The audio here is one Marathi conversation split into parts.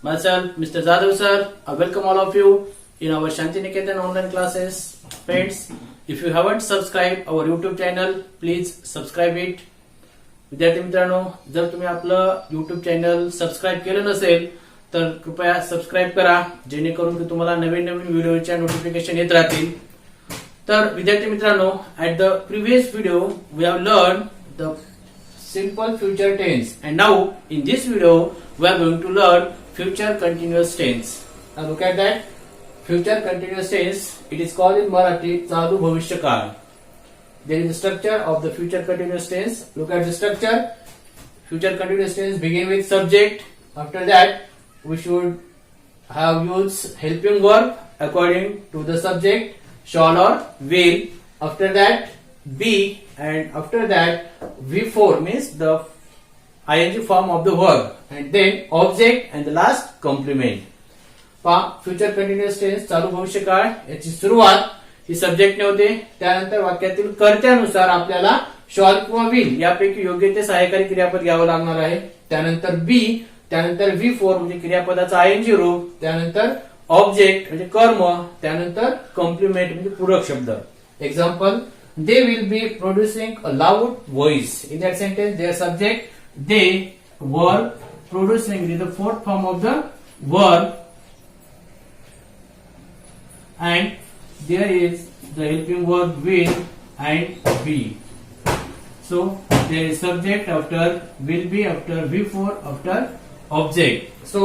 Myself, Mr. Jadhav sir, I welcome all of you in our Shantiniketan online classes. Friends, if you haven't subscribed our YouTube channel, please subscribe it. विद्यार्थी मित्रांनो, जर तुम्ही आपलं YouTube चॅनल सबस्क्राईब केलं नसेल तर कृपया सबस्क्राईब करा, जेणेकरून की तुम्हाला नवीन नवीन व्हिडिओच्या नोटिफिकेशन येत राहतील. तर विद्यार्थी मित्रांनो, at the previous video we have learned the simple future tense, and now in this video we are going to learn future continuous tense. Now look at that. Future continuous tense, it is called in Marathi चालू भविष्यकाळ. There is the structure of the future continuous tense. Look at the structure. Future continuous tense begin with subject. After that, we should have used helping verb according to the subject, shall or will. After that, be, and after that, V4 means the ing form of the verb, and then object, and the last complement. Future continuous tense चालू भविष्यकाळ याची सुरुवात ही सब्जेक्टने होते. त्यानंतर वाक्यातील कर्त्यानुसार आपल्याला शॉल किंवा विल यापैकी योग्य ते सहाय्यकारी क्रियापद घ्यावं लागणार आहे. त्यानंतर बी, त्यानंतर V4 म्हणजे क्रियापदाचा आयएनजी रूप, त्यानंतर ऑब्जेक्ट म्हणजे कर्म, त्यानंतर कॉम्प्लिमेंट म्हणजे पूरक शब्द. Example, they will be producing a loud voice. In that sentence there subject they were producing is the fourth form of the verb, and there is the helping verb will and be. So there is subject after will be, after V4, after object. So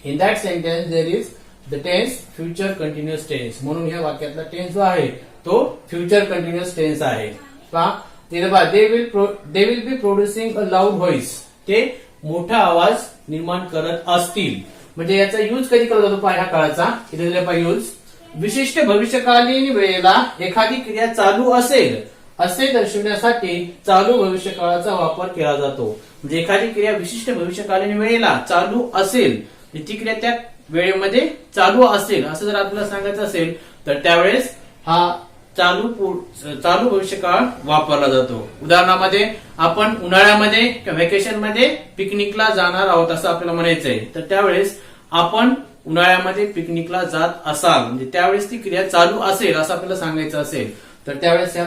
in that sentence there is the tense future continuous tense. म्हणून ह्या वाक्यातला टेन्स जो आहे तो future continuous tense आहे. पहा तिथे पहा they will be producing a loud voice. ते मोठा आवाज निर्माण करत असतील. म्हणजे याचा यूज कधी केला जातो पहा ह्या काळाचा. इथे दिले पहा यूज विशिष्ट भविष्यकालीन वेळेला एखादी क्रिया चालू असेल असे दर्शवण्यासाठी चालू भविष्यकाळाचा वापर केला जातो. म्हणजे एखादी क्रिया विशिष्ट भविष्यकालीन वेळेला चालू असेल, ती क्रिया त्या वेळेमध्ये चालू असेल असं जर आपल्याला सांगायचं असेल तर त्यावेळेस हा चालू भविष्यकाळ वापरला जातो. उदाहरणामध्ये आपण उन्हाळ्यामध्ये किंवा व्हॅकेशन मध्ये पिकनिकला जाणार आहोत असं आपल्याला म्हणायचंय, तर त्यावेळेस आपण उन्हाळ्यामध्ये पिकनिकला जात असाल म्हणजे त्यावेळेस ती क्रिया चालू असेल असं आपल्याला सांगायचं असेल तर त्यावेळेस या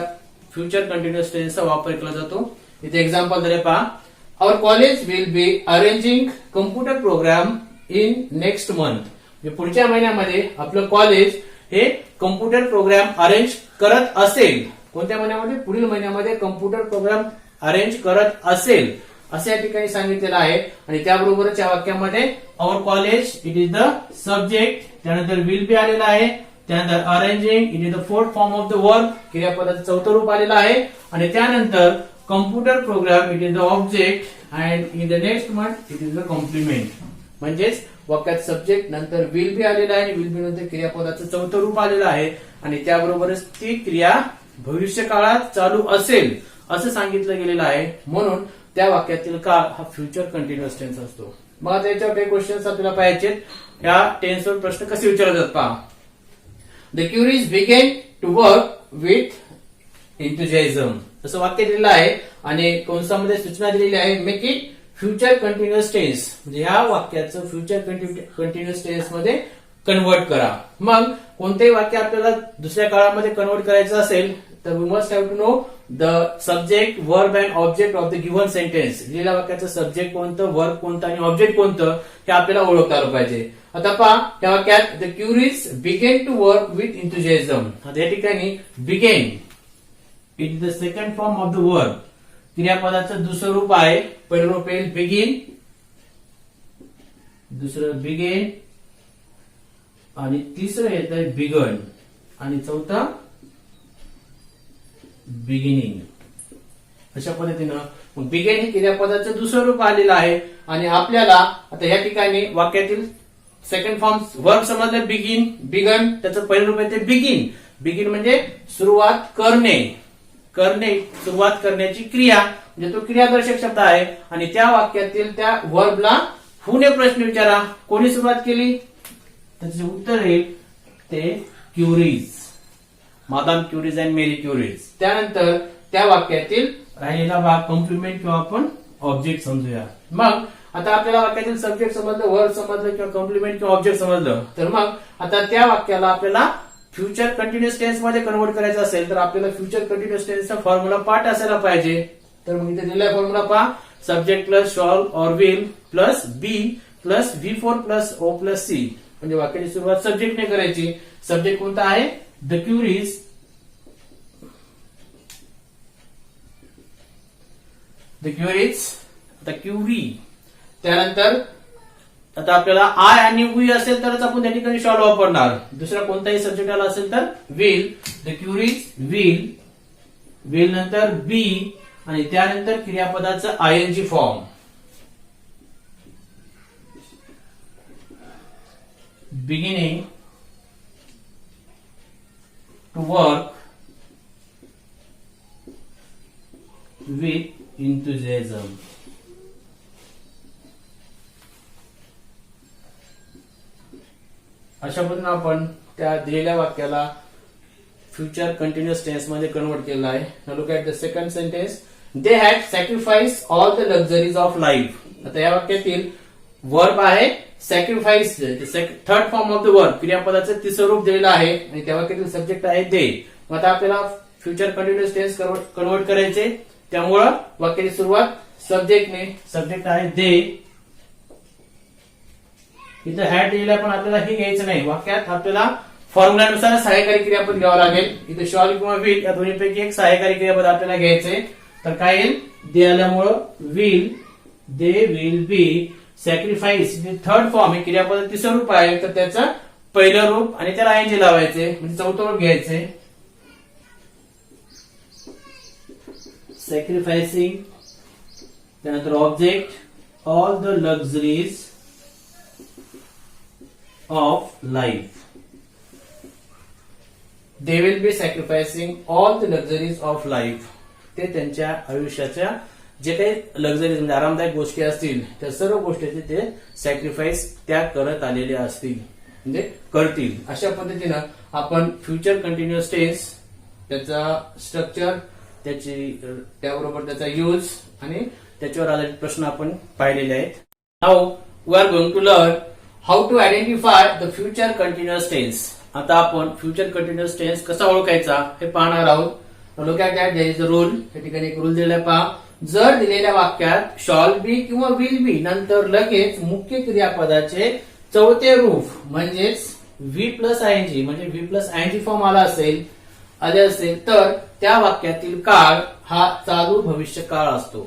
फ्युचर कंटिन्युअस टेन्सचा वापर केला जातो. इथे एक्झाम्पल दिले पहा, our college will be arranging computer program in next month. म्हणजे पुढच्या महिन्यामध्ये आपलं कॉलेज हे कम्प्युटर प्रोग्राम अरेंज करत असेल. कोणत्या महिन्यामध्ये? पुढील महिन्यामध्ये कम्प्युटर प्रोग्राम अरेंज करत असेल असं या ठिकाणी सांगितलेलं आहे. आणि त्याबरोबरच या वाक्यामध्ये our college it is the subject, त्यानंतर विल बी आलेला आहे, त्यानंतर arranging it is the fourth form of the verb, क्रियापदाचं चौथं रूप आलेलं आहे, आणि त्यानंतर computer program it is the object, and in the next month it is the compliment. म्हणजेच वाक्यात सब्जेक्ट नंतर विल बी आलेला आहे आणि विल बी नंतर क्रियापदाचं चौथं रूप आलेलं आहे, आणि त्याबरोबरच ती क्रिया भविष्यकाळात चालू असेल असं सांगितलं गेलेलं आहे. म्हणून त्या वाक्यातील काळ हा फ्युचर कंटिन्युअस टेन्स असतो. मग आता याच्यावर काही क्वेश्चन्स आपल्याला पाहिजेत. या टेन्सवर प्रश्न कसे विचारले जातात पहा. The queries begin to work with enthusiasm असं वाक्य दिलेलं आहे आणि कंसामध्ये सूचना दिलेली आहे, make it future continuous tense. म्हणजे या वाक्याचं फ्युचर कंटिन्युअस टेन्स मध्ये कन्वर्ट करा. मग कोणतेही वाक्य आपल्याला दुसऱ्या काळामध्ये कन्वर्ट करायचं असेल तर we must have to know the subject, verb and object of the given sentence. दिलेल्या वाक्याचं सब्जेक्ट कोणतं, वर्ब कोणतं आणि ऑब्जेक्ट कोणतं हे आपल्याला ओळखता आलं पाहिजे. आता पहा त्या वाक्यात the queries begin to work with enthusiasm. आता या ठिकाणी begin it is the second form of the verb. क्रियापदाचं दुसरं रूप आहे. पहिलं रूप येईल बिगिन, दुसरं बिगेन, आणि तिसरं येत आहे बिगन, आणि चौथा बिगिनिंग. अशा पद्धतीनं बिगेन हे क्रियापदाचं दुसरं रूप आलेलं आहे. आणि आपल्याला आता या ठिकाणी वाक्यातील सेकंड फॉर्म वर्ब समजलं बिगिन, बिगन, त्याचं पहिलं रूप येते बिगिन. बिगिन म्हणजे सुरुवात करणे, सुरुवात करण्याची क्रिया, म्हणजे तो क्रियादर्शक शब्द आहे. आणि त्या वाक्यातील त्या वर्बला हुने प्रश्न विचारा, कोणी सुरुवात केली? त्याचे उत्तर येईल ते Curies, Madame Curies and Marie Curies. त्यानंतर त्या वाक्यातील राहिलेला भाग कॉम्प्लिमेंट किंवा आपण ऑब्जेक्ट समजूया. मग आता आपल्याला वाक्यातील सब्जेक्ट समजलं, वर्ब समजलं किंवा कॉम्प्लिमेंट किंवा ऑब्जेक्ट समजलं, तर मग आता त्या वाक्याला आपल्याला फ्युचर कंटिन्युअस टेन्स मध्ये कन्वर्ट करायचं असेल तर आपल्याला फ्युचर कंटिन्युअस टेन्सचा फॉर्म्युला पाठ असायला पाहिजे. तर मग इथे दिलेला फॉर्म्युला पहा, subject plus shall or will plus be plus V4 plus O plus C. म्हणजे वाक्याची सुरुवात सब्जेक्टने करायची. सब्जेक्ट कोणता आहे? The Curies. The Curies, the Curie. त्यानंतर आता आपल्याला आय आणि वी असेल तरच आपण त्या ठिकाणी शॉल वापरणार. दुसरा कोणताही सब्जेक्ट आला असेल तर will. The queries will. Will नंतर बी आणि त्यानंतर क्रियापदाचं ING form. beginning to work with enthusiasm. अशा पद्धतीने आपण त्या दिलेल्या वाक्याला फ्युचर कंटिन्युअस टेन्स मध्ये कन्वर्ट केलं आहे. Now look at the second sentence. They had sacrifice all the luxuries of life. आता या वाक्यातील वर्ब आहे sacrifice. Third form of the verb, क्रियापदाचं तिसरं रूप दिलेलं आहे आणि त्या वाक्यातील सब्जेक्ट आहे दे. आता आपल्याला फ्युचर कंटिन्युअस टेन्स कन्वर्ट करायचे, त्यामुळं वाक्याची सुरुवात सब्जेक्टने. सब्जेक्ट आहे दे. इथं हॅड दिलेला पण आपल्याला हे घ्यायचं नाही. वाक्यात आपल्याला फॉर्म्युल्यानुसार सहाय्यकारी क्रियापद घ्यावं लागेल. इथे शॉल किंवा विल या दोन्हीपैकी एक सहाय्यकारी क्रियापद आपल्याला घ्यायचंय. तर काय येईल? दे आल्यामुळं will, they will B sacrifice. Third form हे क्रियापद तिसरं रूप आहे, तर त्याचं पहिलं रूप आणि त्याला ING लावायचे, म्हणजे चौथं रूप घ्यायचे. सॅक्रिफायसिंग. त्यानंतर object all the luxuries of life. They will be sacrificing all the luxuries of life. ते त्यांच्या आयुष्याच्या जे काही लक्झरीज म्हणजे आरामदायक गोष्टी असतील त्या सर्व गोष्टीचे ते सॅक्रिफाईस त्याग करत आलेले असतील, म्हणजे करतील. अशा पद्धतीनं आपण फ्युचर कंटिन्युअस टेन्स, त्याचा स्ट्रक्चर, त्याबरोबर त्याचा यूज आणि त्याच्यावर आधारित प्रश्न आपण पाहिलेले आहेत. Now we are going to learn how to identify the future continuous tense. आता आपण फ्युचर कंटिन्युअस टेन्स कसा ओळखायचा हे पाहणार आहोत. Look at that. There is a rule. या ठिकाणी एक रूल दिलेला आहे पहा. जर दिलेल्या वाक्यात शॉल बी किंवा विल बी नंतर लगेच मुख्य क्रियापदाचे चौथे रूप म्हणजेच V प्लस ING म्हणजे V प्लस ING फॉर्म आले असेल तर त्या वाक्यातील काळ हा चालू भविष्य काळ असतो.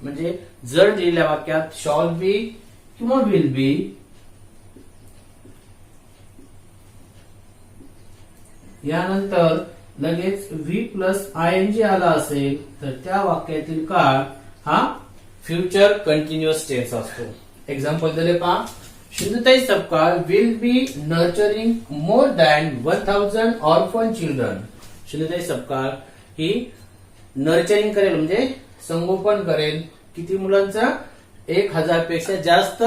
म्हणजे जर दिलेल्या वाक्यात शॉल बी किंवा विल बी यानंतर लगेच V प्लस ING आला असेल तर त्या वाक्यातील काळ हा फ्युचर कंटिन्युअस टेन्स असतो. एक्झाम्पल दिले पहा. Sindhutai Sapkal will be nurturing more than 1000 orphan children. Sindhutai Sapkal he nurturing करेल म्हणजे संगोपन करेल किती मुलांचं? 1000 पेक्षा जास्त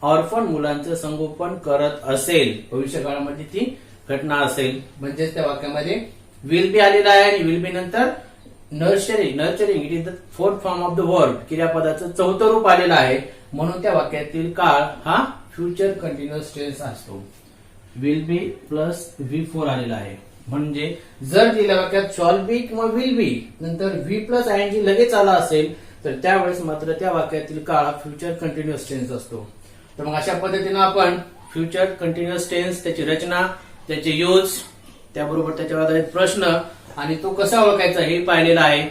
ऑर्फन मुलांचं संगोपन करत असेल. भविष्य काळामध्ये ती घटना असेल. म्हणजेच त्या वाक्यामध्ये विल बी आलेला आहे आणि विल बी नंतर nurturing it is the fourth form of the verb, क्रियापदाचं चौथं रूप आलेलं आहे. म्हणून त्या वाक्यातील काळ हा फ्युचर कंटिन्युअस टेन्स असतो. विल बी प्लस V4 आलेला आहे. म्हणजे जर दिलेल्या वाक्यात शॉल बी किंवा विल बी नंतर V प्लस ING लगेच आला असेल तर त्यावेळेस मात्र त्या वाक्यातील काळ हा फ्युचर कंटिन्युअस टेन्स असतो. तर मग अशा पद्धतीनं आपण फ्युचर कंटिन्युअस टेन्स, त्याची रचना, त्याचे यूज, त्याबरोबर त्याच्यावर आधारित प्रश्न आणि तो कसा ओळखायचा हे पाहिलेलं आहे.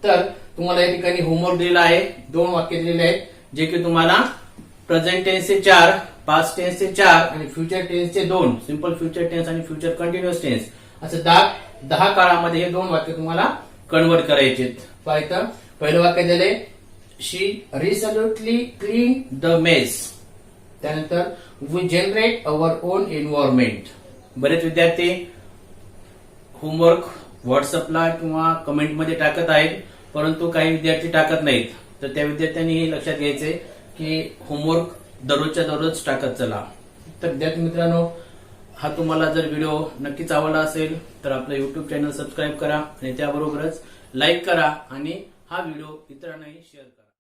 तर तुम्हाला या ठिकाणी होमवर्क दिलेला आहे. 2 वाक्य दिलेले आहेत जे की तुम्हाला प्रेझेंट टेन्सचे 4, पास्ट टेन्सचे 4 आणि फ्युचर टेन्सचे 2, सिंपल फ्युचर टेन्स आणि फ्युचर कंटिन्युअस टेन्स असं 10 काळामध्ये हे 2 वाक्य तुम्हाला कन्वर्ट करायचे. पाहिजे पहिलं वाक्य दिले, she resolutely clean the mess. त्यानंतर we generate our own environment. बरेच विद्यार्थी होमवर्क व्हॉट्सअपला किंवा कमेंटमध्ये टाकत आहेत, परंतु काही विद्यार्थी टाकत नाहीत. तर त्या विद्यार्थ्यांनी हे लक्षात घ्यायचे की होमवर्क दररोजच्या दररोज टाकत चला. तर विद्यार्थी मित्रांनो, हा तुम्हाला जर व्हिडिओ नक्कीच आवडला असेल तर आपलं युट्यूब चॅनल सबस्क्राईब करा आणि त्याबरोबरच लाईक करा आणि हा व्हिडिओ इतरांनाही शेअर करा.